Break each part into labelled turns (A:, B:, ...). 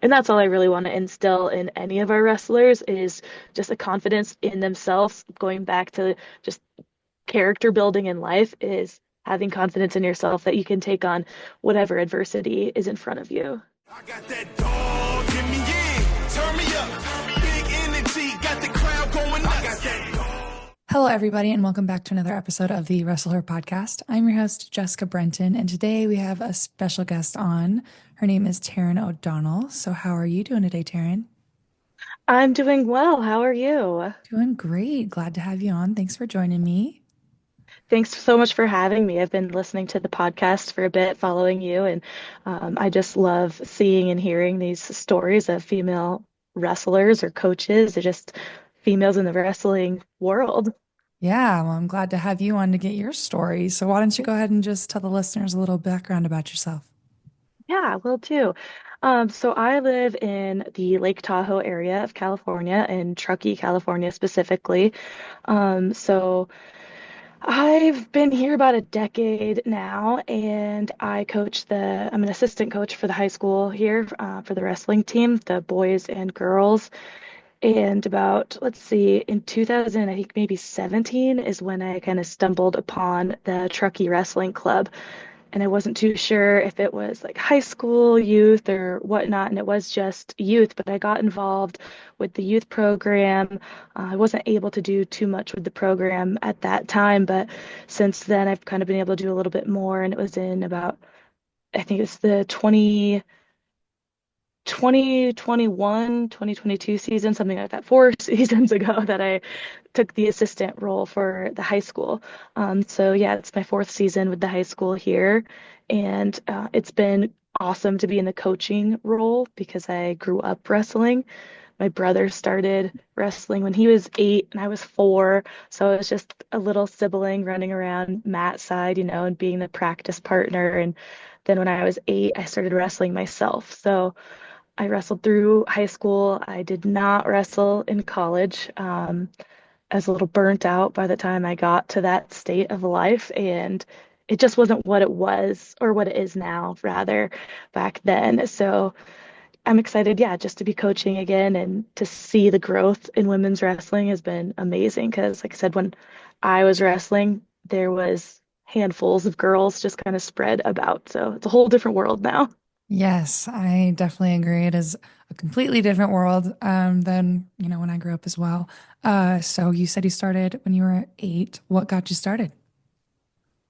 A: And that's all I really want to instill in any of our wrestlers is just a confidence in themselves. Going back to just character building in life is having confidence in yourself that you can take on whatever adversity is in front of you.
B: I got that dog in me, yeah. Turn me up. Big energy, got the crowd going nuts. I got that dog.
C: Hello, everybody, and welcome back to another episode of the Wrestle Her podcast. I'm your host, Jessica Brenton, and today we have a special guest on. Her name is Tarin O'Donnell. So, how are you doing today, Tarin?
A: I'm doing well. How are you?
C: Doing great. Glad to have you on. Thanks for joining me.
A: Thanks so much for having me. I've been listening to the podcast for a bit, following you, and I just love seeing and hearing these stories of female wrestlers or coaches, or just females in the wrestling world.
C: Yeah, well, I'm glad to have you on to get your story. So, why don't you go ahead and just tell the listeners a little background about yourself?
A: Yeah, will too. So I live in the Lake Tahoe area of California, in Truckee, California specifically. So I've been here about a decade now, and I'm an assistant coach for the high school here, for the wrestling team, the boys and girls. And about, let's see, in 2000, I think maybe 17 is when I kind of stumbled upon the Truckee Wrestling Club. And I wasn't too sure if it was like high school youth or whatnot, and it was just youth, but I got involved with the youth program. I wasn't able to do too much with the program at that time, but since then I've kind of been able to do a little bit more, and it was in about, I think it's the 2021, 2022 season, something like that, 4 seasons ago, that I took the assistant role for the high school. So yeah, it's my fourth season with the high school here, and it's been awesome to be in the coaching role because I grew up wrestling. My brother started wrestling when he was 8 and I was 4, so I was just a little sibling running around Matt's side, and being the practice partner. And then when I was 8, I started wrestling myself. So I wrestled through high school. I did not wrestle in college. I was a little burnt out by the time I got to that state of life, and it just wasn't what it was, or what it is now, rather, back then. So I'm excited, yeah, just to be coaching again and to see the growth in women's wrestling has been amazing. Because, like I said, when I was wrestling, there was handfuls of girls just kind of spread about. So it's a whole different world now.
C: Yes, I definitely agree. It is a completely different world than, when I grew up as well. So you said you started when you were 8. What got you started?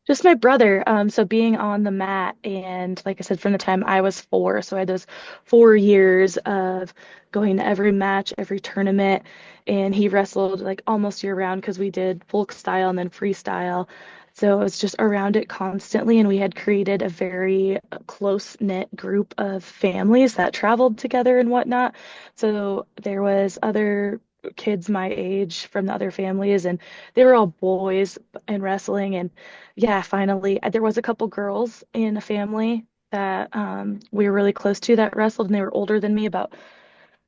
A: Just my brother. So being on the mat, and like I said, from the time I was 4, so I had those 4 years of going to every match, every tournament, and he wrestled like almost year round because we did folk style and then freestyle. So I was just around it constantly, and we had created a very close-knit group of families that traveled together and whatnot. So there was other kids my age from the other families, and they were all boys in wrestling. And yeah, finally, there was a couple girls in a family that we were really close to that wrestled, and they were older than me, about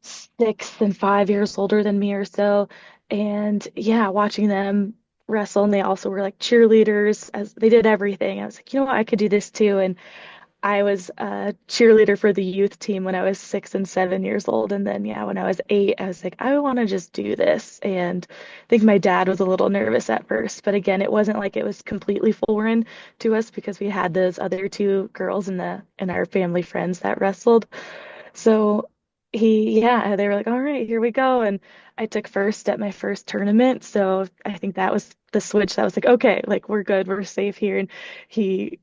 A: 6 and 5 years older than me or so. And yeah, watching them wrestle, and they also were like cheerleaders, as they did everything. I was like, you know what, I could do this too. And I was a cheerleader for the youth team when I was 6 and 7 years old. And then, yeah, when I was 8, I was like, I want to just do this. And I think my dad was a little nervous at first. But again, it wasn't like it was completely foreign to us because we had those other two girls in our family friends that wrestled. So yeah, they were like, all right, here we go. And I took first at my first tournament. So I think that was the switch that was like, okay, like we're good, we're safe here. And he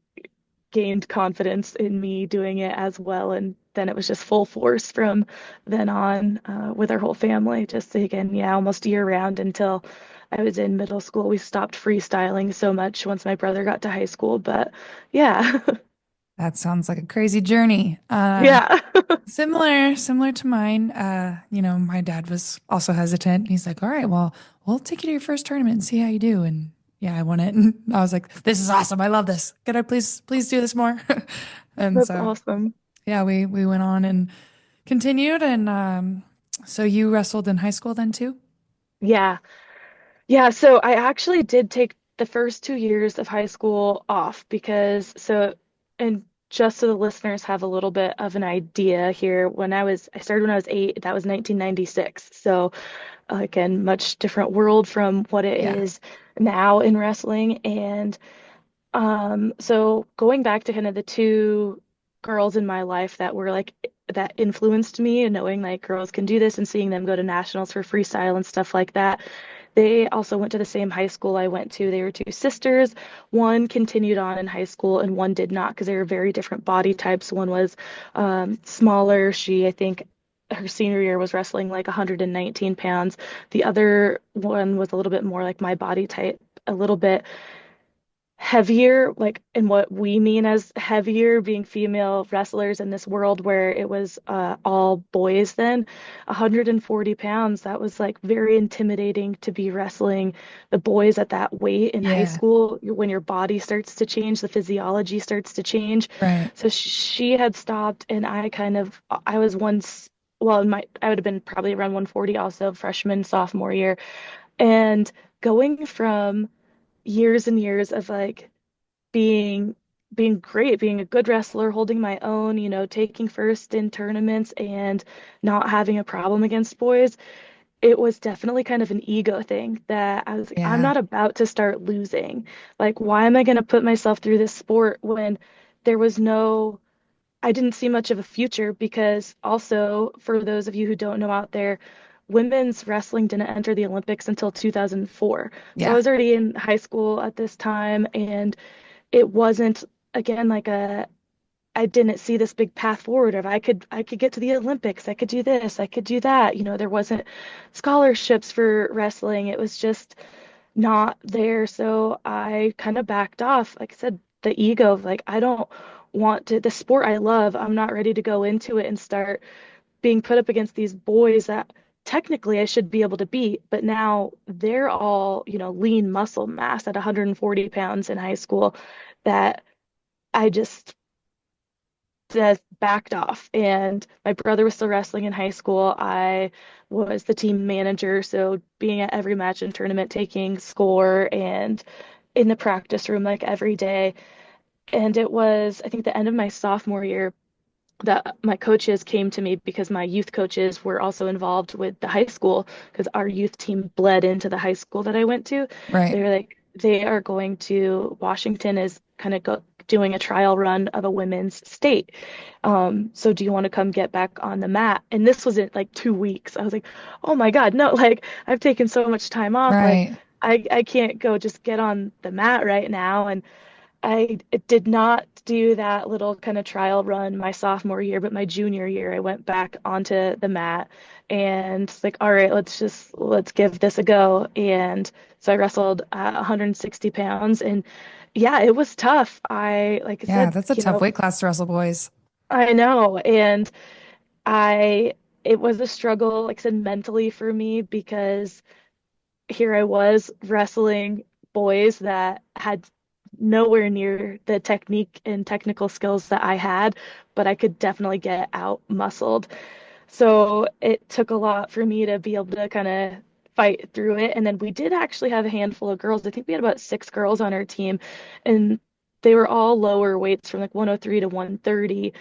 A: gained confidence in me doing it as well. And then it was just full force from then on, with our whole family, just again, yeah, almost year round until I was in middle school. We stopped freestyling so much once my brother got to high school, but yeah.
C: That sounds like a crazy journey.
A: Yeah.
C: Similar to mine. My dad was also hesitant. He's like, "All right, well, we'll take you to your first tournament and see how you do." And yeah, I won it, and I was like, "This is awesome. I love this. Could I please do this more?" And
A: That's
C: so
A: awesome.
C: yeah, we went on and continued. And so you wrestled in high school then too?
A: Yeah. Yeah, so I actually did take the first 2 years of high school off because in just so the listeners have a little bit of an idea here, I started when I was 8, that was 1996. So again, much different world from what it
C: Yeah.
A: is now in wrestling. And so going back to kind of the two girls in my life that were like that influenced me and knowing like girls can do this and seeing them go to nationals for freestyle and stuff like that. They also went to the same high school I went to. They were two sisters. One continued on in high school and one did not because they were very different body types. One was smaller. I think, her senior year was wrestling like 119 pounds. The other one was a little bit more like my body type, a little bit heavier, like in what we mean as heavier, being female wrestlers in this world where it was all boys then. 140 pounds, that was like very intimidating to be wrestling the boys at that weight in high
C: Yeah.
A: school. When your body starts to change, the physiology starts to change.
C: Right.
A: So she had stopped, and I was once, well, I would have been probably around 140 also, freshman, sophomore year. And going from years and years of like being being great, being a good wrestler, holding my own, taking first in tournaments and not having a problem against boys, it was definitely kind of an ego thing that I was like, I'm
C: Yeah.
A: not about to start losing. Like, why am I going to put myself through this sport when there was no, I didn't see much of a future because also, for those of you who don't know out there, women's wrestling didn't enter the Olympics until 2004. So I
C: Yeah.
A: was already in high school at this time, and it wasn't again like a I didn't see this big path forward of I could get to the Olympics, I could do this, I could do that. There wasn't scholarships for wrestling. It was just not there. So I kind of backed off. Like I said, the ego of like I don't want to the sport I love, I'm not ready to go into it and start being put up against these boys that technically I should be able to beat, but now they're all, lean muscle mass at 140 pounds in high school that I just backed off. And my brother was still wrestling in high school. I was the team manager, so being at every match and tournament, taking score and in the practice room like every day. And it was, I think, the end of my sophomore year that my coaches came to me because my youth coaches were also involved with the high school because our youth team bled into the high school that I went to.
C: Right.
A: They were like, they are going to Washington is kind of doing a trial run of a women's state. So do you want to come get back on the mat? And this was in like 2 weeks. I was like, oh my God, no, like I've taken so much time off. Like
C: Right.
A: I can't go just get on the mat right now. And I did not do that little kind of trial run my sophomore year, but my junior year, I went back onto the mat and it's like, all right, let's give this a go. And so I wrestled 160 pounds, and yeah, it was tough. Like I
C: Yeah.
A: said,
C: That's a tough weight class to wrestle boys.
A: I know, and I it was a struggle, like I said, mentally for me because here I was wrestling boys that had nowhere near the technique and technical skills that I had, but I could definitely get out muscled. So it took a lot for me to be able to kind of fight through it. And then we did actually have a handful of girls. I think we had about 6 girls on our team, and they were all lower weights from like 103 to 130.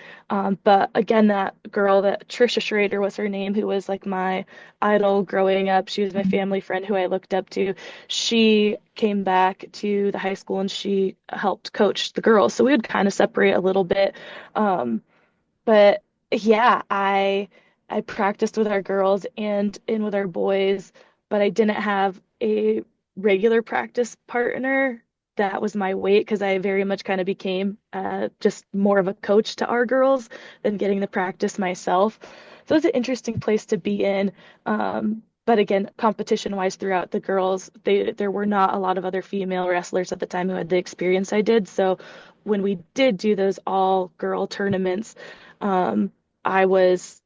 A: But again, that girl, that Trisha Schrader was her name, who was like my idol growing up. She was my
C: Mhm.
A: family friend who I looked up to. She came back to the high school and she helped coach the girls. So we would kind of separate a little bit. But yeah, I practiced with our girls and in with our boys, but I didn't have a regular practice partner that was my weight because I very much kind of became just more of a coach to our girls than getting the practice myself. So it's an interesting place to be in. But again, competition wise throughout the girls, there were not a lot of other female wrestlers at the time who had the experience I did. So when we did do those all girl tournaments, um, I was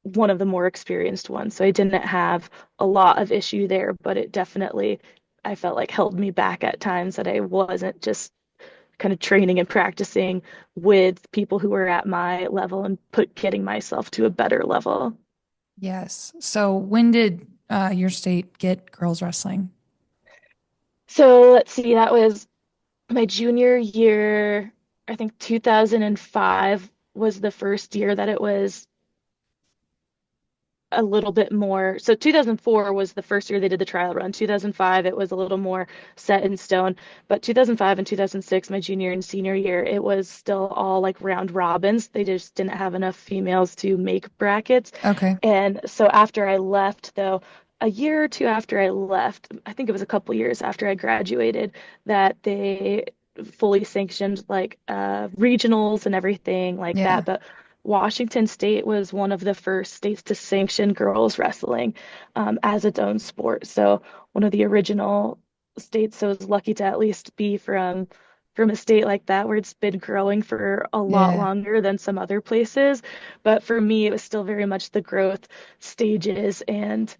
A: one of the more experienced ones. So I didn't have a lot of issue there, but it definitely, I felt like held me back at times that I wasn't just kind of training and practicing with people who were at my level and getting myself to a better level.
C: Yes. So when did your state get girls wrestling?
A: So let's see, that was my junior year, I think 2005 was the first year that it was a little bit more. So 2004 was the first year they did the trial run. 2005, it was a little more set in stone. But 2005 and 2006, my junior and senior year, it was still all like round robins. They just didn't have enough females to make brackets.
C: Okay.
A: And so after I left, though, a year or two after I left, I think it was a couple years after I graduated, that they fully sanctioned like regionals and everything like
C: Yeah.
A: that. But Washington State was one of the first states to sanction girls wrestling as its own sport. So one of the original states. So I was lucky to at least be from a state like that where it's been growing for a lot
C: Yeah.
A: longer than some other places. But for me, it was still very much the growth stages and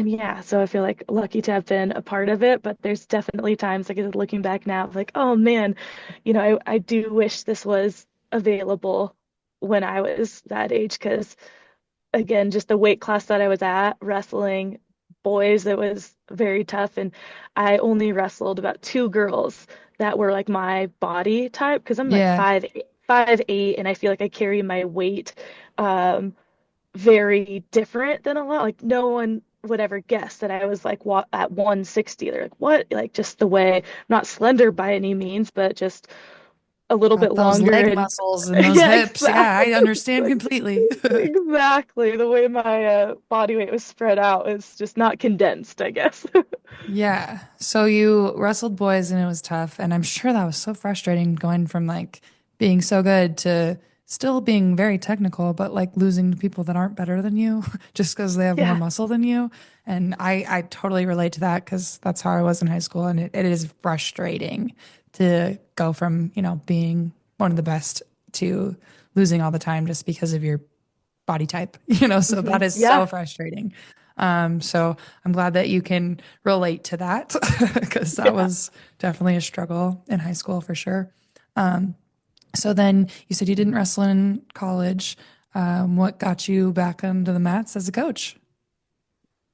A: yeah, so I feel like lucky to have been a part of it, but there's definitely times like looking back now, like, oh man, I do wish this was available when I was that age because again, just the weight class that I was at, wrestling boys, it was very tough. And I only wrestled about two girls that were like my body type because I'm like
C: Yeah.
A: 5'8", and I feel like I carry my weight um, very different than a lot. Like no one would ever guess that I was like what at 160. They're like, what? Like just the way, I'm not slender by any means, but just a little bit
C: Got those
A: longer
C: leg
A: and
C: muscles and those
A: yeah,
C: hips. Yeah, I
A: exactly.
C: understand completely.
A: Exactly. The way my body weight was spread out is just not condensed, I guess.
C: Yeah. So you wrestled boys and it was tough. And I'm sure that was so frustrating going from like being so good to still being very technical, but like losing to people that aren't better than you just because they have more
A: Yeah.
C: muscle than you. And I totally relate to that because that's how I was in high school. And it is frustrating to go from, being one of the best to losing all the time just because of your body type, so that is
A: Yeah.
C: so frustrating. So I'm glad that you can relate to that because that
A: Yeah.
C: was definitely a struggle in high school for sure. So then you said you didn't wrestle in college. What got you back onto the mats as a coach?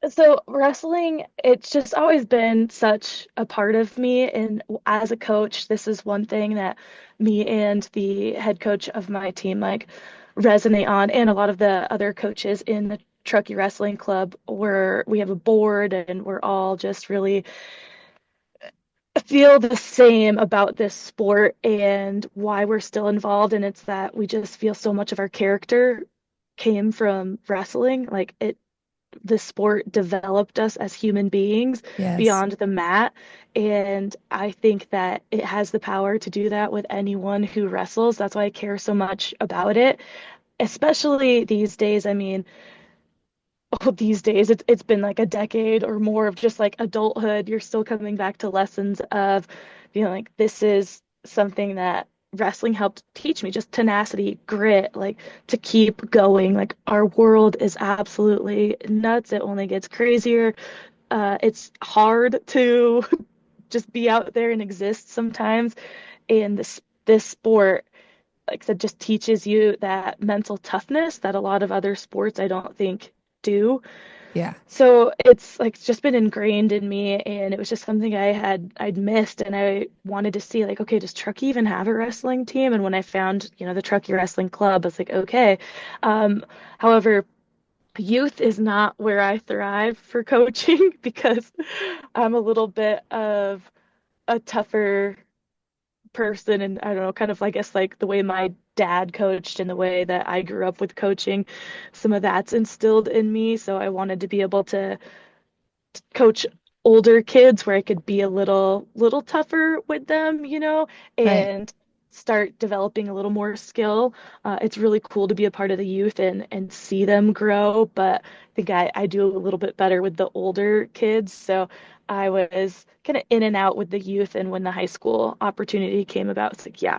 A: So wrestling, it's just always been such a part of me. And as a coach, this is one thing that me and the head coach of my team like resonate on, and a lot of the other coaches in the Truckee Wrestling Club, where we have a board and we're all just really feel the same about this sport and why we're still involved. And it's that we just feel so much of our character came from wrestling. Like the sport developed us as human beings
C: Yes.
A: beyond the mat. And I think that it has the power to do that with anyone who wrestles. That's why I care so much about it, especially these days. I mean, oh, these days it's been like a decade or more of just like adulthood. You're still coming back to lessons of like this is something that wrestling helped teach me, just tenacity, grit, like to keep going. Like our world is absolutely nuts. It only gets crazier. It's hard to just be out there and exist sometimes. And this sport, like I said, just teaches you that mental toughness that a lot of other sports I don't think do.
C: Yeah.
A: So it's like just been ingrained in me, and it was just something I'd missed, and I wanted to see like, okay, does Truckee even have a wrestling team? And when I found, the Truckee Wrestling Club, I was like, okay. Um, However, youth is not where I thrive for coaching because I'm a little bit of a tougher person, and I don't know, kind of I guess like the way my dad coached and the way that I grew up with coaching, some of that's instilled in me. So I wanted to be able to coach older kids where I could be a little tougher with them,
C: Right.
A: and start developing a little more skill. It's really cool to be a part of the youth and see them grow, but I think I do a little bit better with the older kids. So I was kind of in and out with the youth, and when the high school opportunity came about, it's like, yeah,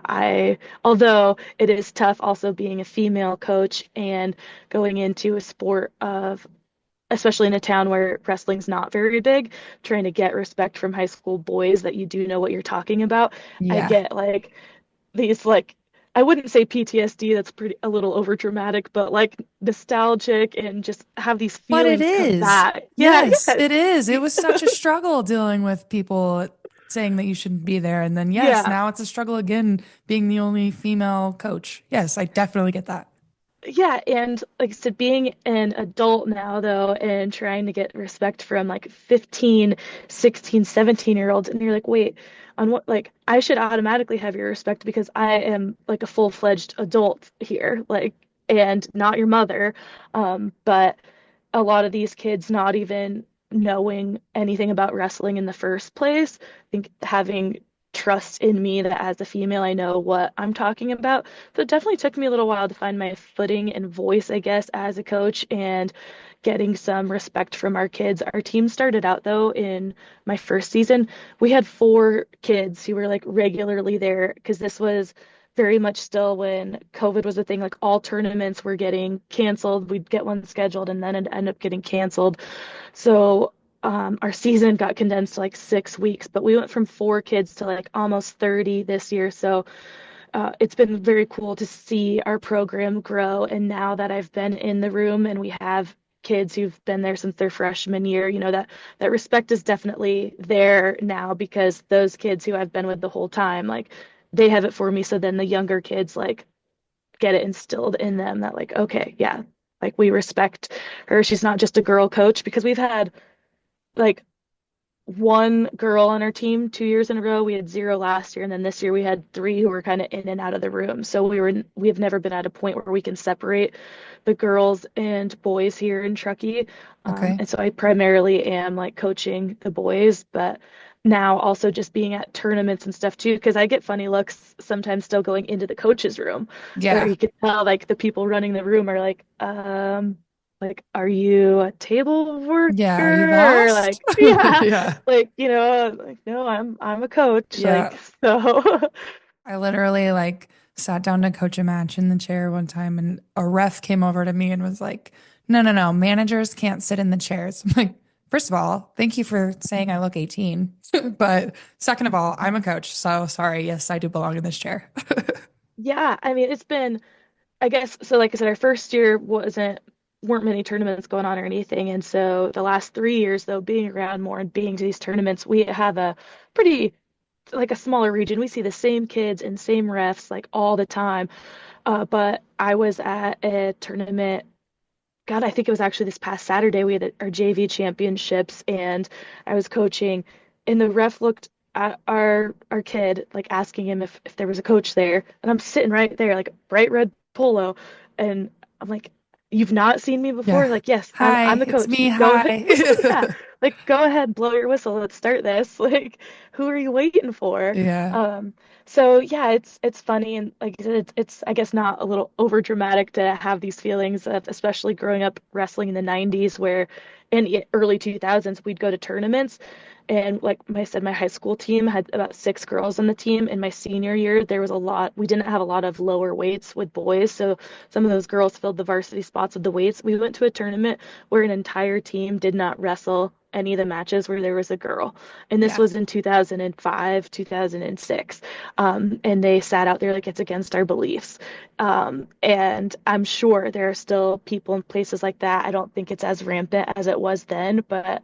A: although it is tough also being a female coach and going into a sport of especially in a town where wrestling's not very big, trying to get respect from high school boys that you do know what you're talking about. I
C: Yeah.
A: get like these like I wouldn't say PTSD, that's pretty a little over dramatic, but like nostalgic and just have these
C: But it
A: feelings come
C: is.
A: back. Yeah,
C: Yes,
A: yeah.
C: it is. It was such a struggle dealing with people. saying that you shouldn't be there. And then, yes,
A: Yeah.
C: now it's a struggle again being the only female coach. Yes, I definitely get that.
A: Yeah, and like I said, being an adult now though, and trying to get respect from like 15, 16, 17-year-olds, and you're like, wait, on what, like, I should automatically have your respect because I am like a full-fledged adult here, like, and not your mother. But a lot of these kids not even knowing anything about wrestling in the first place. I think having trust in me that as a female, I know what I'm talking about. So it definitely took me a little while to find my footing and voice, I guess, as a coach and getting some respect from our kids. Our team started out though in my first season. We had 4 kids who were like regularly there because this was very much still when COVID was a thing, like all tournaments were getting canceled. We'd get one scheduled and then it'd end up getting canceled. So our season got condensed to like 6 weeks, but we went from 4 kids to like almost 30 this year. So it's been very cool to see our program grow. And now that I've been in the room and we have kids who've been there since their freshman year, that respect is definitely there now because those kids who I've been with the whole time, like they have it for me. So then the younger kids like get it instilled in them that like, okay, yeah, like we respect her. She's not just a girl coach because we've had like one girl on our team 2 years in a row. We had zero last year, and then this year we had three who were kind of in and out of the room. So we have never been at a point where we can separate the girls and boys here in Truckee.
C: Okay.
A: And so I primarily am like coaching the boys, but now also just being at tournaments and stuff too, because I get funny looks sometimes still going into the coaches' room where
C: Yeah.
A: you can tell like the people running the room are like, are you a table
C: Yeah. Are you
A: worker? Or
C: lost?
A: like, yeah,
C: Yeah.
A: like, like, no, I'm a coach. Like,
C: Yeah.
A: so
C: I literally like sat down to coach a match in the chair one time and a ref came over to me and was like, no, no, no, managers can't sit in the chairs. I'm like, first of all, thank you for saying I look 18. But second of all, I'm a coach. So sorry. Yes, I do belong in this chair.
A: yeah, I mean, it's been, I guess, so like I said, our first year weren't many tournaments going on or anything. And so the last 3 years, though, being around more and being to these tournaments, we have a pretty like a smaller region. We see the same kids and same refs like all the time. But I was at a tournament. God, I think it was actually this past Saturday. We had our JV championships, and I was coaching, and the ref looked at our kid, like asking him if there was a coach there, and I'm sitting right there, like bright red polo, and I'm like, "You've not seen me before?"
C: Yeah.
A: Like, yes,
C: Hi,
A: I'm the
C: it's
A: coach.
C: me.
A: Go ahead,
C: Hi.
A: yeah, like go ahead, blow your whistle. Let's start this. Like, who are you waiting for?
C: Yeah.
A: Um, so yeah, it's funny and like I said, it's I guess not a little over dramatic to have these feelings of especially growing up wrestling in the 90s where in the early 2000s we'd go to tournaments and like I said my high school team had about 6 girls on the team. In my senior year there was a lot we didn't have a lot of lower weights with boys, so some of those girls filled the varsity spots with the weights. We went to a tournament where an entire team did not wrestle any of the matches where there was a girl, and this
C: Yeah.
A: was in 2005, 2006. And they sat out there like it's against our beliefs. And I'm sure there are still people in places like that. I don't think it's as rampant as it was then, but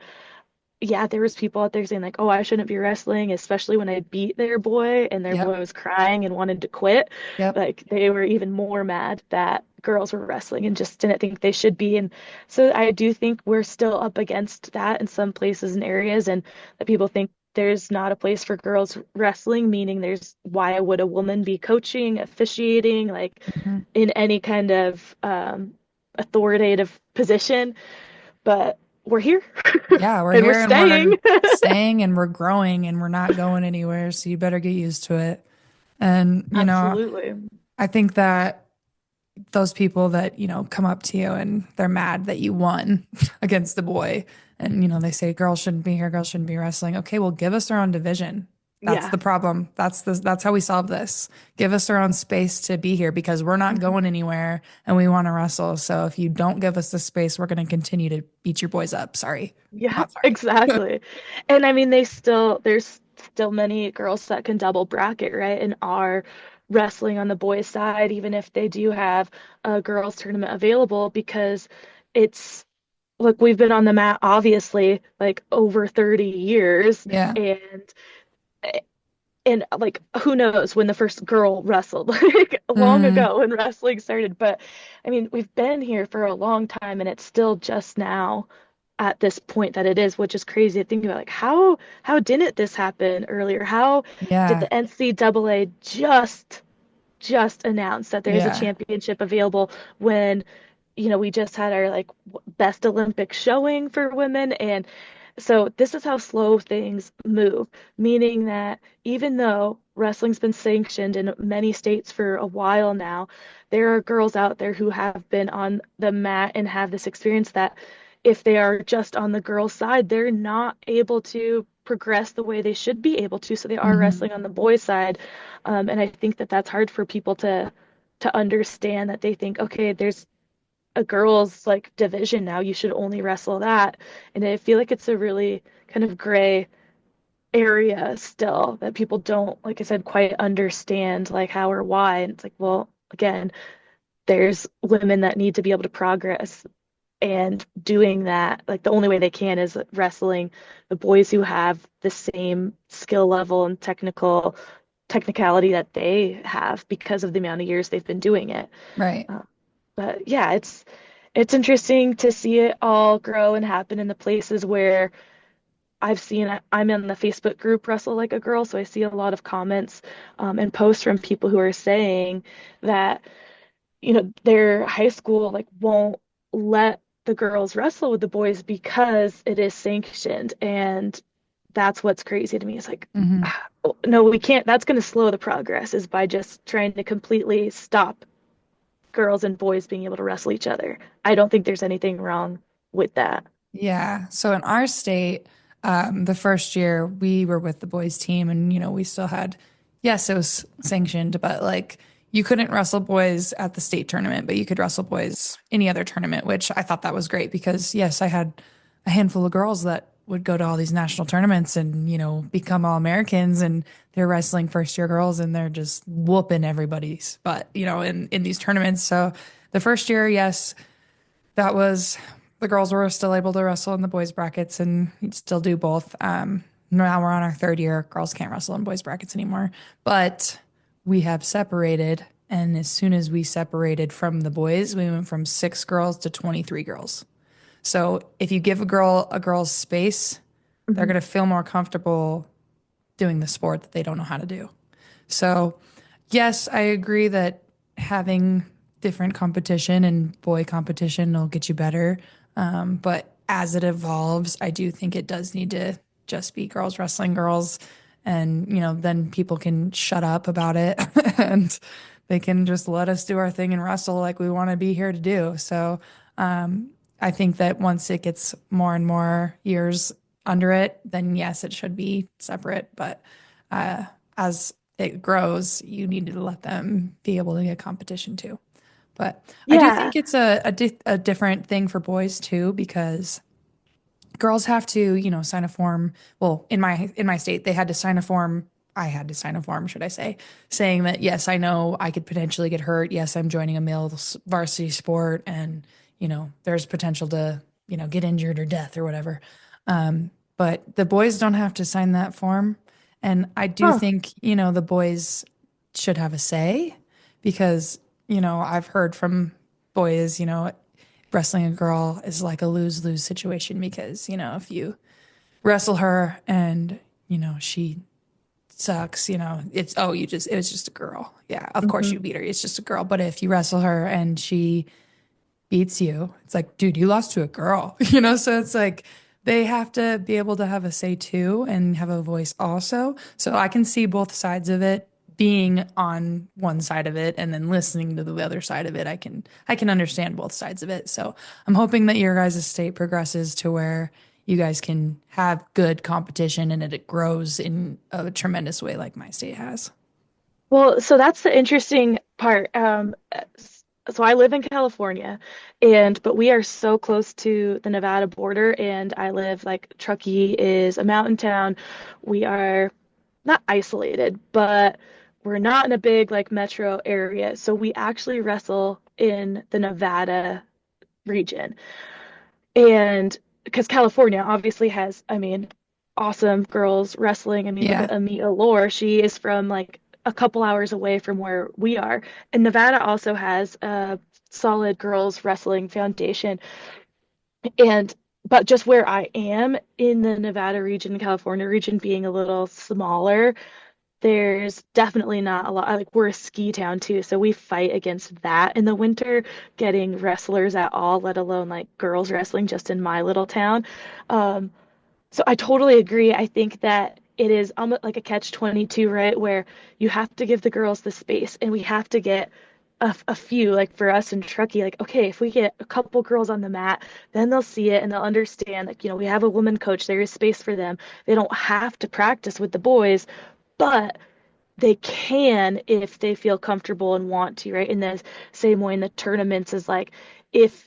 A: yeah, there was people out there saying like, "Oh, I shouldn't be wrestling," especially when I beat their boy and their
C: Yep.
A: boy was crying and wanted to quit.
C: Yep.
A: Like they were even more mad that girls were wrestling and just didn't think they should be. And so I do think we're still up against that in some places and areas, and that people think there's not a place for girls wrestling, meaning there's why would a woman be coaching, officiating, like
C: Mhm.
A: in any kind of authoritative position, but we're here
C: Yeah, we're
A: and we're
C: here and we're
A: staying.
C: staying and we're growing and we're not going anywhere. So you better get used to it. And,
A: Absolutely.
C: I think that those people that, come up to you and they're mad that you won against the boy and, they say girls shouldn't be here, girls shouldn't be wrestling. Okay, well, give us our own division. That's
A: Yeah.
C: the problem. That's how we solve this. Give us our own space to be here because we're not
A: Mhm.
C: going anywhere and we want to wrestle. So if you don't give us the space, we're going to continue to beat your boys up. Sorry.
A: Yeah,
C: Not sorry.
A: exactly. And I mean, there's still many girls that can double bracket, right? And are wrestling on the boys' side, even if they do have a girls' tournament available, because it's, look, we've been on the mat obviously like over 30 years.
C: Yeah.
A: And And like who knows when the first girl wrestled like long
C: Mm,
A: ago when wrestling started. But I mean, we've been here for a long time and it's still just now at this point that it is, which is crazy to think about. Like how didn't this happen earlier? How did
C: yeah.
A: the NCAA just announce that there's a
C: Yeah.
A: championship available when we just had our like best Olympic showing for women. And so this is how slow things move, meaning that even though wrestling's been sanctioned in many states for a while now, there are girls out there who have been on the mat and have this experience that if they are just on the girls' side, they're not able to progress the way they should be able to. So they are
C: Hmm.
A: wrestling on the boys' side. And I think that that's hard for people to understand that they think, okay, there's a girls like division now. You should only wrestle that. And I feel like it's a really kind of gray area still that people don't, like I said, quite understand like how or why. And it's like, well, again, there's women that need to be able to progress and doing that, like the only way they can is wrestling the boys who have the same skill level and technicality that they have because of the amount of years they've been doing it.
C: Right.
A: Uh, but yeah, it's interesting to see it all grow and happen in the places where I'm in the Facebook group Wrestle Like a Girl, so I see a lot of comments and posts from people who are saying that, their high school like won't let the girls wrestle with the boys because it is sanctioned. And that's what's crazy to me. It's like,
C: Hmm.
A: no, we can't. That's going to slow the progress is by just trying to completely stop girls and boys being able to wrestle each other. I don't think there's anything wrong with that.
C: Yeah. So in our state, the first year we were with the boys team and, we still had, yes, it was sanctioned, but like you couldn't wrestle boys at the state tournament, but you could wrestle boys any other tournament, which I thought that was great because, yes, I had a handful of girls that would go to all these national tournaments and, become all Americans and they're wrestling first year girls and they're just whooping everybody's butt, in these tournaments. So the first year, yes, that was the girls were still able to wrestle in the boys brackets and you'd still do both. Now we're on our third year. Girls can't wrestle in boys brackets anymore, but we have separated. And as soon as we separated from the boys, we went from 6 girls to 23 girls. So if you give a girl's space, they're
A: Mhm.
C: going to feel more comfortable doing the sport that they don't know how to do. So, yes, I agree that having different competition and boy competition will get you better. But as it evolves, I do think it does need to just be girls wrestling girls. And, then people can shut up about it and they can just let us do our thing and wrestle like we want to be here to do. So, I think that once it gets more and more years under it, then yes, it should be separate. But as it grows, you need to let them be able to get competition too. But I do
A: Yeah.
C: think it's a different thing for boys too, because girls have to, sign a form. Well, in my state, they had to sign a form. I had to sign a form, should I say, saying that yes, I know I could potentially get hurt. Yes, I'm joining a male varsity sport, and there's potential to get injured or death or whatever. But the boys don't have to sign that form, and I do
A: Huh.
C: think the boys should have a say because I've heard from boys wrestling a girl is like a lose-lose situation because, if you wrestle her and, she sucks, it's, oh, it was just a girl. Yeah, of course
A: Hmm.
C: you beat her. It's just a girl. But if you wrestle her and she beats you, it's like, dude, you lost to a girl, So it's like they have to be able to have a say too and have a voice also. So I can see both sides of it being on one side of it and then listening to the other side of it. I can understand both sides of it. So I'm hoping that your guys' state progresses to where you guys can have good competition and it grows in a tremendous way like my state has.
A: Well, so that's the interesting part. So I live in California, but we are so close to the Nevada border, and I live like Truckee is a mountain town. We are not isolated, but we're not in a big like metro area. So we actually wrestle in the Nevada region. And because California obviously has, I mean, awesome girls wrestling. I mean, look
C: Yeah.
A: at Amita Lore. She is from like a couple hours away from where we are. And Nevada also has a solid girls wrestling foundation. And but just where I am in the Nevada region, California region being a little smaller, there's definitely not a lot. Like we're a ski town too, so we fight against that in the winter, getting wrestlers at all, let alone like girls wrestling just in my little town. Um, so I totally agree. I think that it is almost like a catch-22, right? Where you have to give the girls the space and we have to get a few, like for us in Truckee, like, okay, if we get a couple girls on the mat, then they'll see it and they'll understand, like, we have a woman coach, there is space for them. They don't have to practice with the boys, but they can if they feel comfortable and want to, right? In the same way in the tournaments is like, if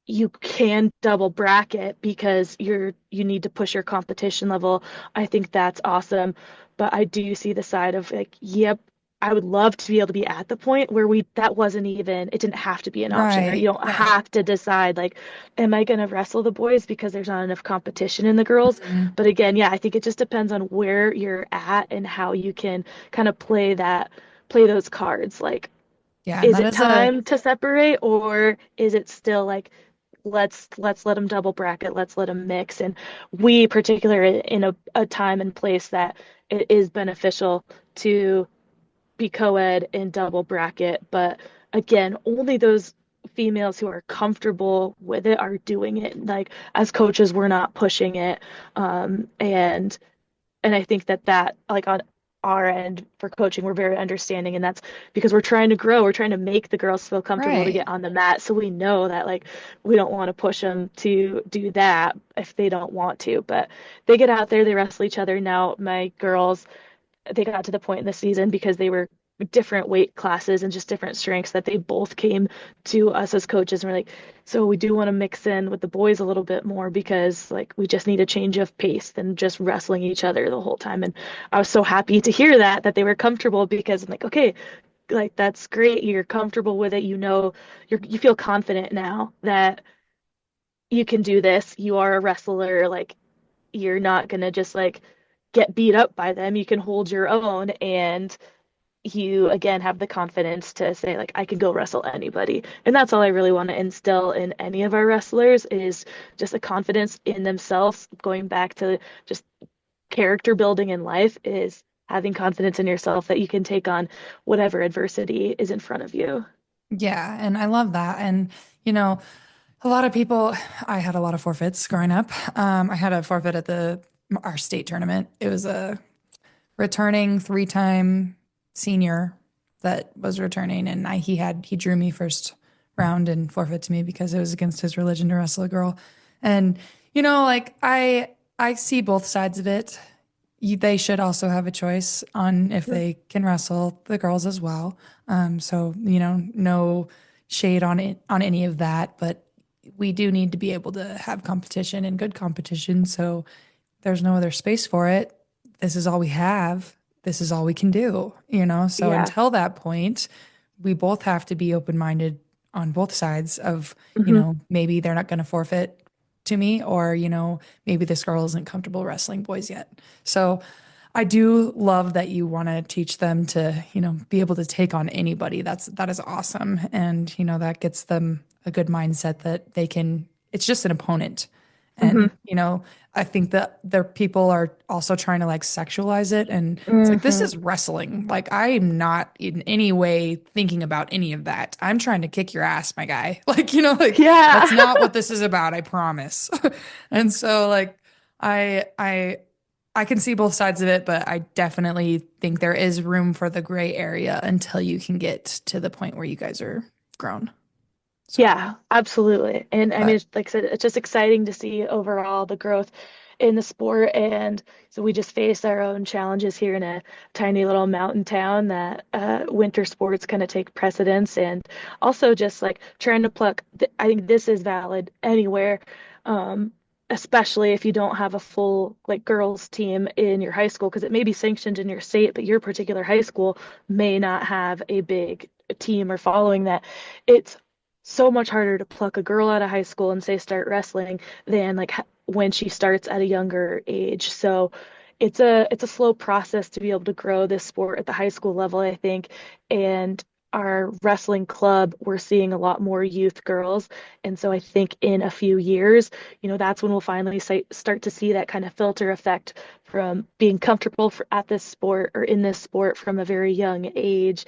A: you can double bracket because you need to push your competition level. I think that's awesome. But I do see the side of like, yep, I would love to be able to be at the point where we that wasn't even it didn't have to be an option, right? You
C: Right.
A: don't
C: Right.
A: have to decide like, am I gonna wrestle the boys because there's not enough competition in the girls?
C: Mhm.
A: But again, yeah, I think it just depends on where you're at and how you can kind of play those cards. Like,
C: Yeah. And
A: is
C: that
A: it
C: is a,
A: time to separate or is it still like let's let them double bracket, let's let them mix, and we particularly in a time and place that it is beneficial to be co-ed and double bracket, but again, only those females who are comfortable with it are doing it. Like as coaches, we're not pushing it, and I think that like on our end for coaching, we're very understanding, and that's because we're trying to grow. We're trying to make the girls feel comfortable to
C: right.
A: get on the mat, so we know that like we don't want to push them to do that if they don't want to. But they get out there, they wrestle each other. Now my girls they got to the point in the season because they were different weight classes and just different strengths that they both came to us as coaches and were like, so we do want to mix in with the boys a little bit more because like we just need a change of pace than just wrestling each other the whole time. And I was so happy to hear that they were comfortable because I'm like, okay, like that's great. You're comfortable with it. You feel confident now that you can do this. You are a wrestler. Like you're not gonna just like get beat up by them. You can hold your own and you again have the confidence to say like I can go wrestle anybody. And that's all I really want to instill in any of our wrestlers is just a confidence in themselves. Going back to just character building in life is having confidence in yourself that you can take on whatever adversity is in front of you.
C: Yeah. And I love that. And, you know, a lot of people, I had a lot of forfeits growing up. I had a forfeit at our state tournament. It was a returning three-time senior that was returning, and he drew me first round and forfeit to me because it was against his religion to wrestle a girl. And like I see both sides of it. They should also have a choice on if they can wrestle the girls as well. So no shade on any of that, but we do need to be able to have competition and good competition. So there's no other space for it. This is all we have. This is all we can do. So
A: Yeah.
C: until that point, we both have to be open-minded on both sides of,
A: Hmm.
C: maybe they're not going to forfeit to me, or, maybe this girl isn't comfortable wrestling boys yet. So I do love that you want to teach them to, be able to take on anybody. That is awesome. And, that gets them a good mindset that it's just an opponent.
A: Hmm.
C: And, I think that their people are also trying to like sexualize it. And it's like, this
A: Hmm.
C: is wrestling. Like, I'm not in any way thinking about any of that. I'm trying to kick your ass, my guy. Like,
A: Yeah.
C: that's not what this is about. I promise. And so like, I can see both sides of it, but I definitely think there is room for the gray area until you can get to the point where you guys are grown. So,
A: Yeah, absolutely. And I mean,
C: but
A: like I said, it's just exciting to see overall the growth in the sport. And so we just face our own challenges here in a tiny little mountain town that winter sports kind of take precedence. And also just like trying to I think this is valid anywhere, um, especially if you don't have a full like girls team in your high school, because it may be sanctioned in your state, but your particular high school may not have a big team or following that. It's so much harder to pluck a girl out of high school and say start wrestling than like when she starts at a younger age. So it's a slow process to be able to grow this sport at the high school level, I think. And our wrestling club, we're seeing a lot more youth girls. And so I think in a few years, that's when we'll finally start to see that kind of filter effect from being comfortable at this sport or in this sport from a very young age,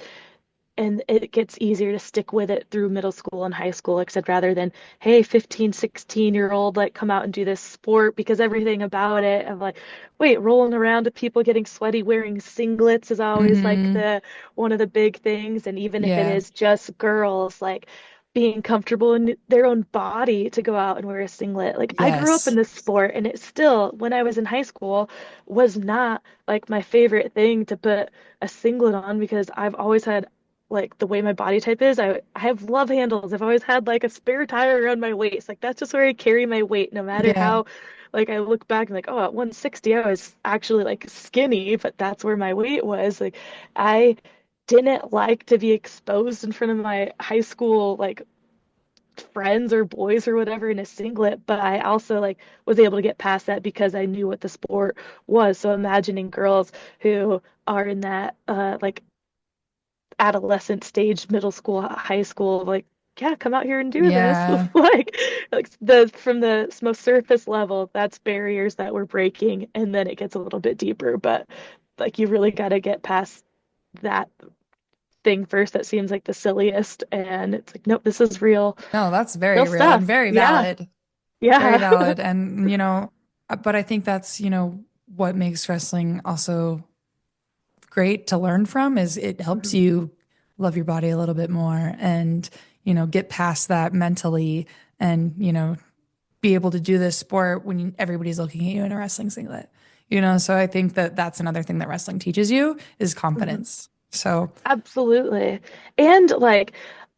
A: and it gets easier to stick with it through middle school and high school, except rather than, hey, 15, 16-year-old, like come out and do this sport, because everything about it of like, wait, rolling around with people getting sweaty wearing singlets is always like
C: Hmm.
A: the one of the big things. And even if it
C: Yeah.
A: is just girls, like being comfortable in their own body to go out and wear a singlet. Like I grew up in
C: Yes.
A: this sport, and it still, when I was in high school, was not like my favorite thing to put a singlet on, because I've always had, like, the way my body type is, I have love handles. I've always had like a spare tire around my waist. Like that's just where I carry my weight, no matter
C: Yeah.
A: how, like, I look back and like, oh, at 160 I was actually like skinny, but that's where my weight was. Like I didn't like to be exposed in front of my high school like friends or boys or whatever in a singlet, but I also like was able to get past that because I knew what the sport was. So imagining girls who are in that like adolescent stage, middle school, high school, like, yeah, come out here and do this.
C: Yeah.
A: Like the from the most surface level, that's barriers that we're breaking, and then it gets a little bit deeper. But like you really got to get past that thing first that seems like the silliest, and it's like, nope, this is
C: No, that's
A: real
C: very real and
A: stuff.
C: very
A: Yeah,
C: valid. Very
A: yeah.
C: valid. And, but I think that's, what makes wrestling also great to learn from is it helps
A: Mhm.
C: you love your body a little bit more and, get past that mentally and, be able to do this sport when everybody's looking at you in a wrestling singlet. So I think that that's another thing that wrestling teaches you is
A: Mhm.
C: confidence. So,
A: Absolutely. And like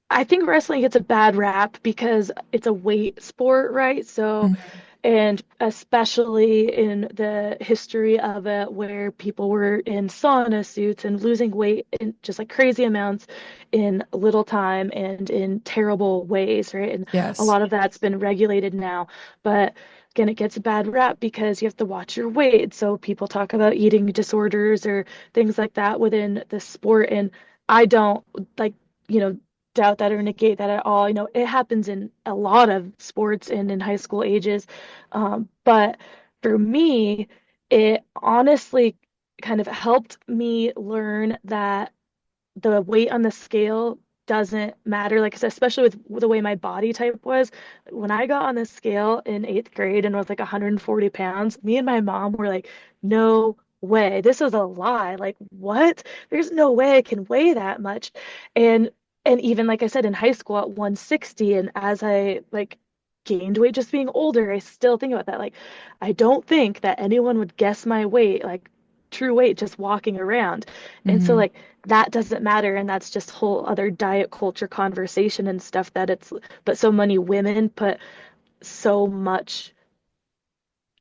A: I think wrestling gets a bad rap because it's a weight sport, right? So,
C: mhm.
A: and especially in the history of it, where people were in sauna suits and losing weight in just like crazy amounts in little time and in terrible ways, right? And a
C: Yes.
A: lot of that's been regulated now. But again, it gets a bad rap because you have to watch your weight. So people talk about eating disorders or things like that within the sport. And I don't like, you know, doubt that or negate that at all. It happens in a lot of sports and in high school ages. But for me, it honestly kind of helped me learn that the weight on the scale doesn't matter. Like I said, especially with the way my body type was. When I got on the scale in eighth grade and was like 140 pounds, me and my mom were like, no way. This is a lie. Like, what? There's no way I can weigh that much. And and even like I said, in high school at 160, and as I like gained weight just being older, I still think about that. Like, I don't think that anyone would guess my weight, like true weight, just walking around. And so
C: Hmm.
A: like that doesn't matter, and that's just whole other diet culture conversation and stuff that it's, but so many women put so much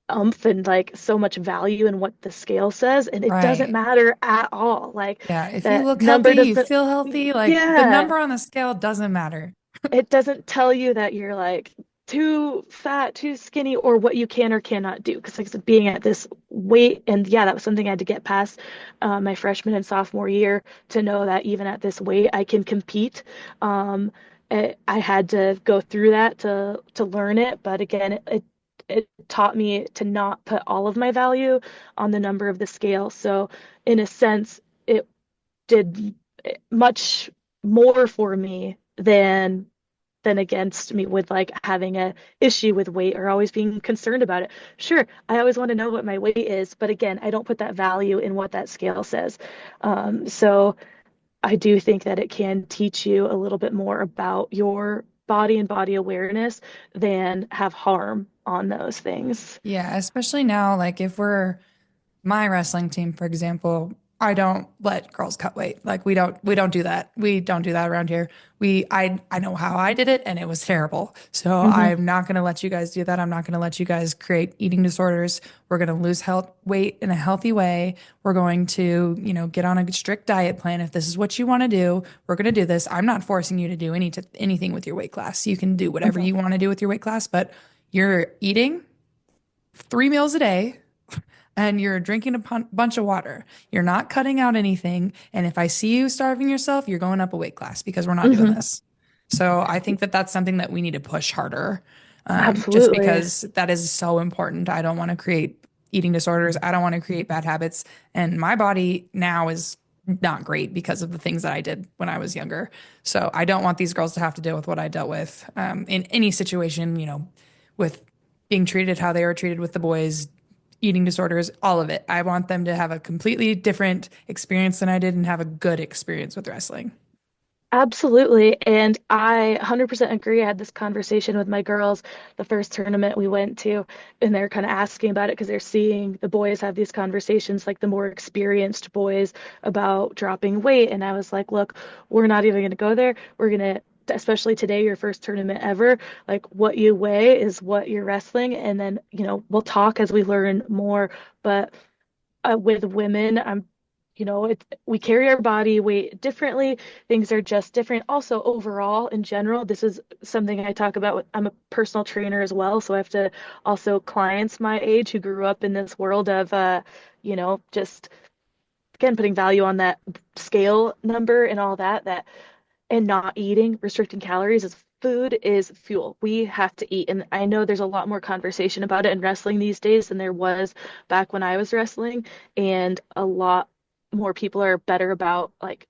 A: umph and like so much value in what the scale says, and it doesn't
C: Right.
A: matter at all. Like
C: Yeah. If you
A: that
C: look healthy,
A: number
C: you
A: doesn't,
C: feel healthy, like the
A: yeah,
C: number on the scale doesn't matter.
A: it doesn't tell you that you're like too fat, too skinny, or what you can or cannot do. Because like I said, being at this weight, and yeah, that was something I had to get past my freshman and sophomore year, to know that even at this weight, I can compete. I had to go through that to learn it, but again, it taught me to not put all of my value on the number of the scale. So in a sense, it did much more for me than against me with like having a issue with weight or always being concerned about it. Sure, I always want to know what my weight is, but again, I don't put that value in what that scale says. So I do think that it can teach you a little bit more about your body and body awareness than have harm on those things.
C: Yeah, especially now, like if we're my wrestling team, for example, I don't let girls cut weight. Like we don't do that. We don't do that around here. I know how I did it and it was terrible. So
A: Hmm.
C: I'm not going to let you guys do that. I'm not going to let you guys create eating disorders. We're going to lose health weight in a healthy way. We're going to, get on a strict diet plan. If this is what you want to do, we're going to do this. I'm not forcing you to do anything with your weight class. You can do whatever
A: Hmm.
C: you want to do with your weight class, but you're eating. 3 meals a day and you're drinking a bunch of water. You're not cutting out anything. And if I see you starving yourself, you're going up a weight class because we're not doing
A: Hmm.
C: this. So I think that that's something that we need to push harder, just
A: Absolutely.
C: because that is so important. I don't want to create eating disorders. I don't want to create bad habits. And my body now is not great because of the things that I did when I was younger. So I don't want these girls to have to deal with what I dealt with in any situation, with being treated how they were treated with the boys, eating disorders, all of it. I want them to have a completely different experience than I did and have a good experience with wrestling.
A: Absolutely. And I 100% agree. I had this conversation with my girls the first tournament we went to, and they're kind of asking about it because they're seeing the boys have these conversations, like the more experienced boys, about dropping weight. And I was like, look, we're not even going to go there. We're going to, especially today, your first tournament ever, like what you weigh is what you're wrestling. And then, we'll talk as we learn more. But with women, we carry our body weight differently. Things are just different. Also, overall, in general, this is something I talk about. I'm a personal trainer as well, so I have to also clients my age who grew up in this world of, just again putting value on that scale number and all that and not eating, restricting calories is food is fuel. We have to eat. And I know there's a lot more conversation about it in wrestling these days than there was back when I was wrestling. And a lot more people are better about like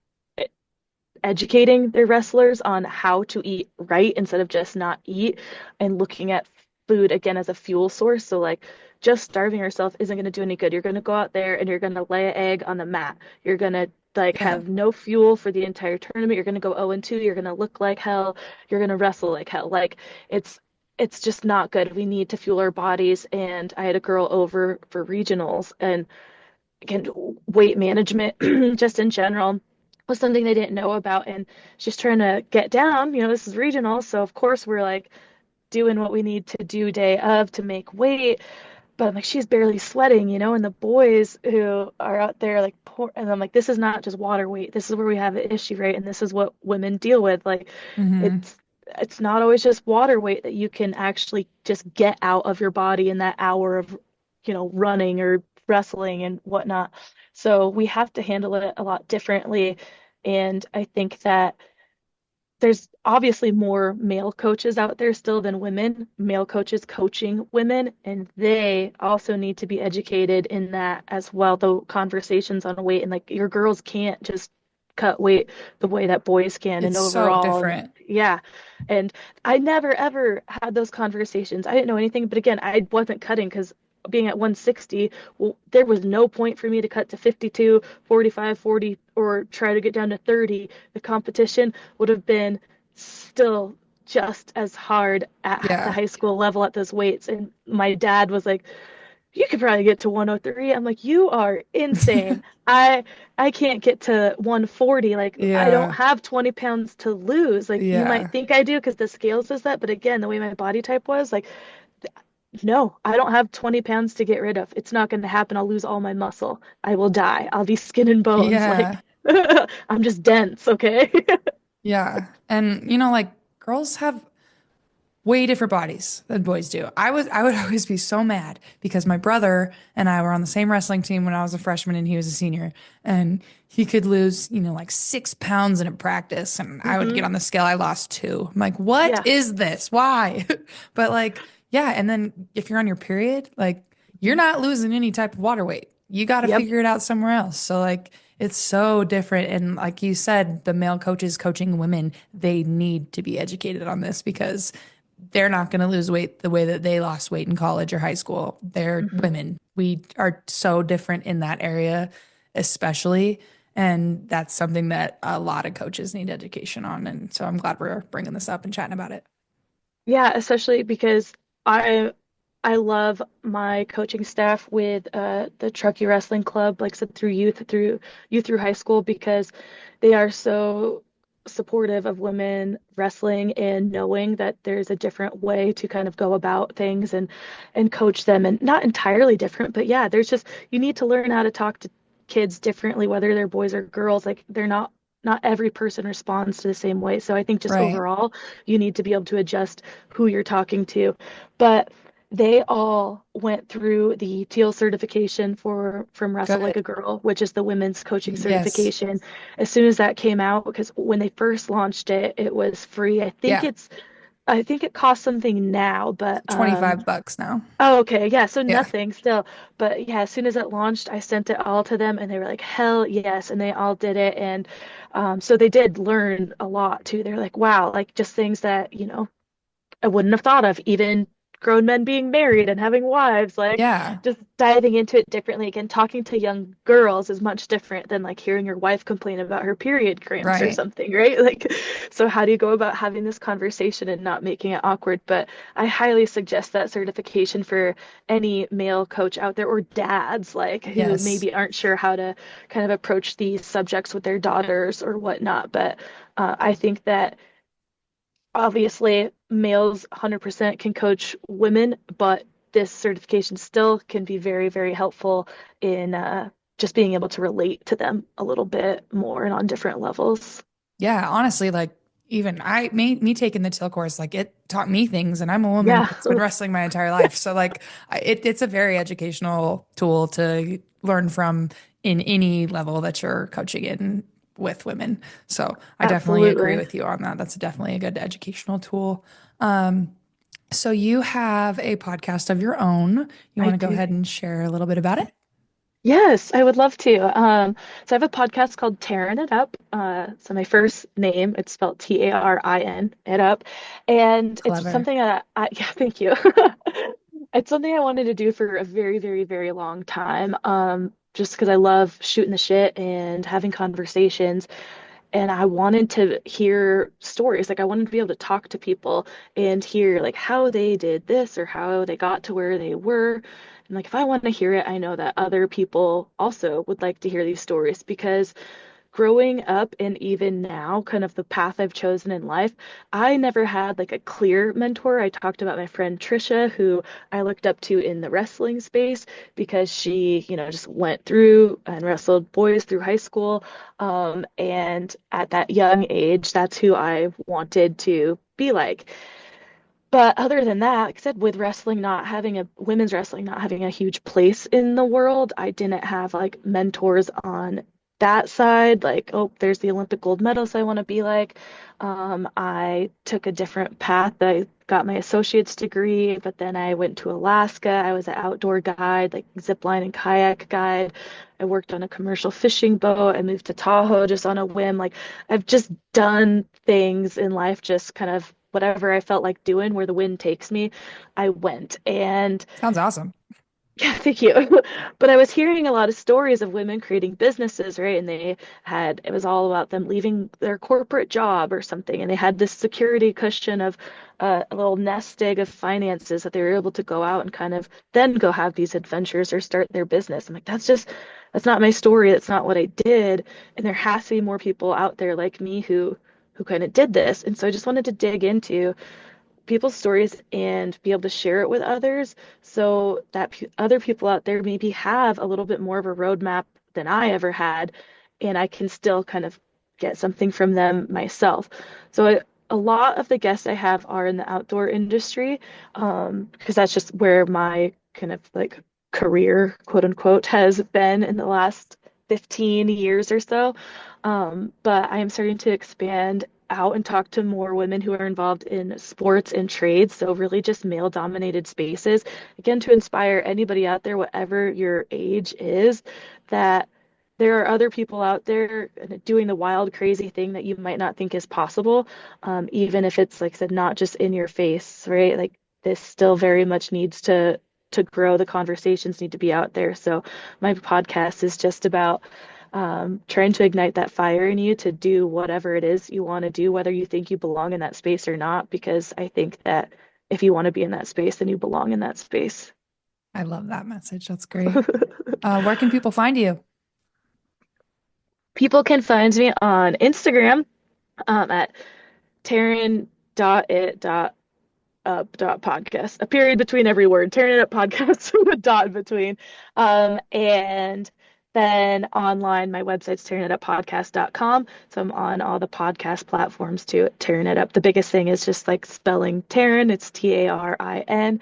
A: educating their wrestlers on how to eat right instead of just not eat and looking at food again as a fuel source. So like just starving yourself isn't going to do any good. You're going to go out there and you're going to lay an egg on the mat. You're going to like
C: Yeah.
A: have no fuel for the entire tournament. You're going to go 0 and 2. You're going to look like hell. You're going to wrestle like hell. Like it's it's just not good. We need to fuel our bodies. And I had a girl over for regionals and again, weight management just in general was something they didn't know about. And she's trying to get down. This is regional. So, of course, we're like doing what we need to do day of to make weight. But I'm like, she's barely sweating, and the boys who are out there like poor, and I'm like, this is not just water weight. This is where we have an issue, right? And this is what women deal with. Like,
C: Hmm.
A: it's not always just water weight that you can actually just get out of your body in that hour of, running or wrestling and whatnot. So we have to handle it a lot differently. And I think that there's obviously more male coaches out there still than women, male coaches coaching women, and they also need to be educated in that as well. The conversations on weight and like your girls can't just cut weight the way that boys can and
C: It's so
A: overall. And
C: different.
A: yeah. And I never ever had those conversations. I didn't know anything, but again, I wasn't cutting because being at 160, well, there was no point for me to cut to 52, 45, 40, or try to get down to 30. The competition would have been still just as hard at the
C: Yeah.
A: high school level at those weights. And my dad was like, "You could probably get to 103." I'm like, "You are insane. I can't get to 140. Like I don't
C: Yeah.
A: have 20 pounds to lose. Like you might
C: Yeah.
A: think I do because the scale says that, but again, the way my body type was, like no, I don't have 20 pounds to get rid of. It's not going to happen. I'll lose all my muscle. I will die. I'll be skin and bones. Like
C: Yeah.
A: I'm just dense, okay?"
C: Yeah. And like girls have way different bodies than boys do. I would always be so mad because my brother and I were on the same wrestling team when I was a freshman and he was a senior, and he could lose, like 6 pounds in a practice, and I would
A: Hmm.
C: get on the scale, I lost 2. I'm like, what
A: Yeah.
C: is this? Why? But like, yeah, and then if you're on your period, like you're
A: Mhm.
C: not losing any type of water weight. You got to
A: Yep.
C: figure it out somewhere else. So like it's so different. And like you said, the male coaches coaching women, they need to be educated on this because they're not going to lose weight the way that they lost weight in college or high school. They're
A: Hmm.
C: women. We are so different in that area, especially. And that's something that a lot of coaches need education on. And so I'm glad we're bringing this up and chatting about it.
A: Yeah, especially because I I love my coaching staff with the Truckee Wrestling Club, like I said, through high school because they are so supportive of women wrestling and knowing that there's a different way to kind of go about things and coach them and not entirely different, but yeah, there's just you need to learn how to talk to kids differently, whether they're boys or girls. Like they're not every person responds to the same way. So I think just
C: Right.
A: overall, you need to be able to adjust who you're talking to. But They all went through the teal certification for from Wrestle Like
C: Good.
A: a Girl, which is the women's coaching
C: Yes.
A: certification. As soon as that came out, because when they first launched it, it was free.
C: Yeah.
A: I think it costs something now, but
C: 25 bucks now.
A: oh, okay, yeah, so
C: Yeah.
A: nothing still. But yeah, as soon as it launched, I sent it all to them and they were like, hell yes, and they all did it. And so they did learn a lot too. They're like, wow, like just things that, I wouldn't have thought of, even grown men being married and having wives, like
C: Yeah.
A: just diving into it differently. Again, talking to young girls is much different than like hearing your wife complain about her period cramps or
C: Right.
A: something, right? Like, so how do you go about having this conversation and not making it awkward? But I highly suggest that certification for any male coach out there or dads, like who
C: Yes.
A: maybe aren't sure how to kind of approach these subjects with their daughters or whatnot. But I think that obviously males 100% can coach women, but this certification still can be very, very helpful in just being able to relate to them a little bit more and on different levels.
C: Yeah, honestly, like even me taking the till course, like it taught me things, and I'm a woman
A: Yeah,
C: that's been wrestling my entire life. So like it's a very educational tool to learn from in any level that you're coaching in with women. So I definitely agree
A: absolutely.
C: with you on that. That's definitely a good educational tool. Um, so you have a podcast of your own. You
A: I
C: want to go
A: do.
C: ahead and share a little bit about it?
A: Yes, I would love to. So I have a podcast called Tarin It Up. So my first name, it's spelled Tarin, it up. And it's
C: Clever.
A: something that yeah, thank you. It's something I wanted to do for a very, very, very long time. Just because I love shooting the shit and having conversations. And I wanted to hear stories. Like I wanted to be able to talk to people and hear like how they did this or how they got to where they were. And like if I want to hear it, I know that other people also would like to hear these stories because growing up and even now, kind of the path I've chosen in life, I never had like a clear mentor. I talked about my friend Trisha, who I looked up to in the wrestling space because she, just went through and wrestled boys through high school. And at that young age, that's who I wanted to be like. But other than that, like I said, with wrestling not having a women's wrestling not having a huge place in the world, I didn't have like mentors on that side. Like, oh, there's the Olympic gold medalist I want to be like. I took a different path. I got my associate's degree, but then I went to Alaska. I was an outdoor guide, like zip line and kayak guide. I worked on a commercial fishing boat. I moved to Tahoe just on a whim. Like, I've just done things in life, just kind of whatever I felt like doing, where the wind takes me, I went. And
C: Sounds awesome.
A: yeah, thank you. But I was hearing a lot of stories of women creating businesses, right? And it was all about them leaving their corporate job or something. And they had this security cushion of a little nest egg of finances that they were able to go out and kind of then go have these adventures or start their business. I'm like, that's not my story. That's not what I did. And there has to be more people out there like me who kind of did this. And so I just wanted to dig into people's stories and be able to share it with others so that other people out there maybe have a little bit more of a roadmap than I ever had, and I can still kind of get something from them myself. So a lot of the guests I have are in the outdoor industry, because that's just where my kind of like career, quote unquote, has been in the last 15 years or so. But I am starting to expand out and talk to more women who are involved in sports and trades. So really just male dominated spaces. Again, to inspire anybody out there, whatever your age is, that there are other people out there doing the wild, crazy thing that you might not think is possible. Even if it's, like I said, not just in your face, right? Like this still very much needs to grow. The conversations need to be out there. So my podcast is just about trying to ignite that fire in you to do whatever it is you want to do, whether you think you belong in that space or not, because I think that if you want to be in that space, then you belong in that space.
C: I love that message. That's great. Where can people find you?
A: People can find me on Instagram at Taryn.it.up.podcast, a period between every word. Taryn it up podcast with a dot in between. And Then online, my website's tarinituppodcast.com. So I'm on all the podcast platforms too, Tarin It Up. The biggest thing is just like spelling Tarin. It's Tarin.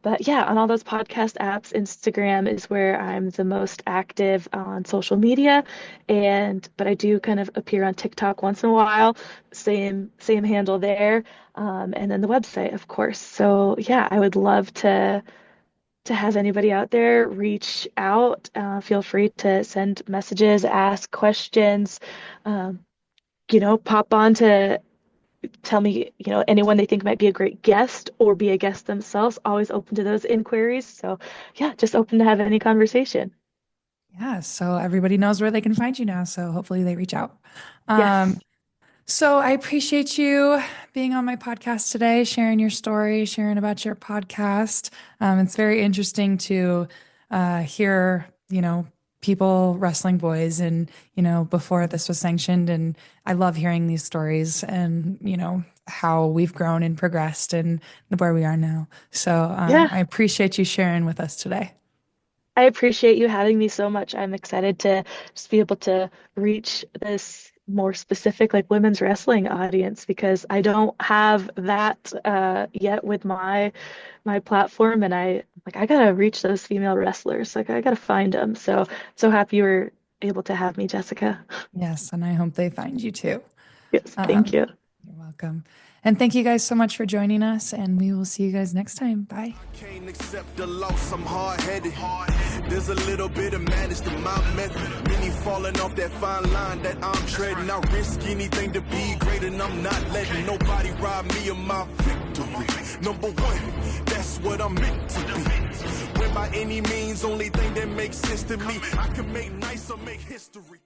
A: But yeah, on all those podcast apps, Instagram is where I'm the most active on social media. But I do kind of appear on TikTok once in a while. Same handle there. And then the website, of course. So yeah, I would love to have anybody out there reach out. Feel free to send messages, ask questions, um, pop on to tell me, anyone they think might be a great guest or be a guest themselves. Always open to those inquiries. So yeah, just open to have any conversation.
C: Yeah, so everybody knows where they can find you now. So hopefully they reach out.
A: Yes.
C: So I appreciate you being on my podcast today, sharing your story, sharing about your podcast. It's very interesting to hear, people wrestling boys and, before this was sanctioned. And I love hearing these stories and, how we've grown and progressed and where we are now. So
A: Yeah.
C: I appreciate you sharing with us today.
A: I appreciate you having me so much. I'm excited to just be able to reach this more specific, like women's wrestling audience, because I don't have that yet with my platform, and I gotta reach those female wrestlers. Like I gotta find them. So happy you were able to have me, Jessica.
C: Yes, and I hope they find you too.
A: Yes, thank
C: Um,
A: you.
C: you're welcome. And thank you guys so much for joining us, and we will see you guys next time. Bye.
B: Can't accept the loss, I'm hard-headed. There's a little bit of madness to my method. Many falling off that fine line that I'm treading. I risk anything to be great, and I'm not letting nobody rob me of my victory. Number one, that's what I'm meant to be. When by any means, only thing that makes sense to me, I can make nice or make history.